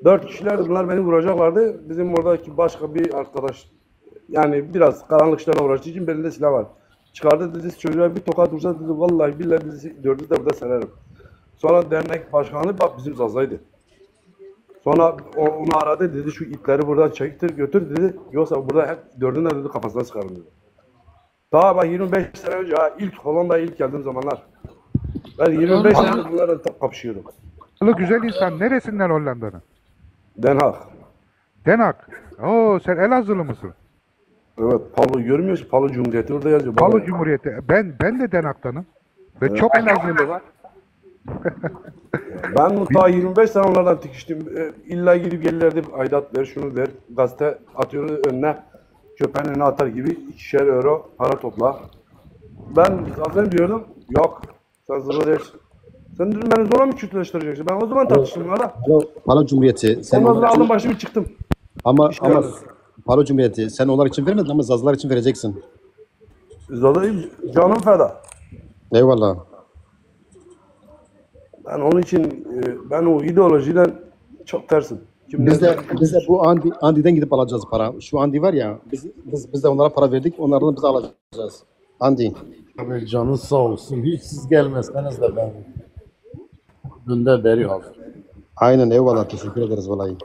Dört kişilerdi, bunlar beni vuracaklardı. Bizim oradaki başka bir arkadaş, yani biraz karanlık işlerle uğraştığı için belinde silah var. Çıkardı dedi, çocuğa bir tokat vursa dedi, vallahi billahi bizi dördü de burada sererim. Sonra dernek başkanı bak bizim Zaza'ydı. Sonra onu aradı, dedi şu ipleri buradan çektir götür dedi. Yoksa burada hep dördünü de dedi kafasına sıkarım dedi. Daha bak 25 sene önce ha, ilk Hollanda'ya ilk geldiğim zamanlar. Ben 25 senedir bunlarla kapışıyordum. Güzel insan. Neresinden Hollanda'nın? Den Haag. Den Haag. Oo, sen Elazığlı mısın? Evet, Palo görmüyor musun? Palo Cumhuriyeti orada yazıyor. Palo Baba. Cumhuriyeti. Ben de Den Haag'tanım. Ve çok Elazığlı var. Ben ta 25 sene onlardan tikiştim. İlla gidip gelirlerdi, aidat ver, şunu ver. Gazete atıyor önüne. Köpeğin önüne atar gibi 2'şer euro para topla. Ben zaten diyordum, yok. Sen zırhlı değilsin. Sen dedim beni zorla mı kötüleştireceksin? Ben o zaman tartıştım bunlarla. Palo Cumhuriyeti. Sen Ondan onlar sonra için, aldım başımı çıktım. ama İş ama geldi. Palo Cumhuriyeti sen onlar için vermedin ama Zazlar için vereceksin. Zaten canım feda. Eyvallah. Ben onun için ben o ideolojiden çok tersim. Biz de bu Andi'den gidip alacağız para. Şu Andi var ya biz de onlara para verdik. Onlardan biz alacağız. Andi. Abi canınız sağ olsun. Hiç siz gelmezseniz de ben bunda beri hazır. Aynen eyvallah. Teşekkür ederiz vallahi.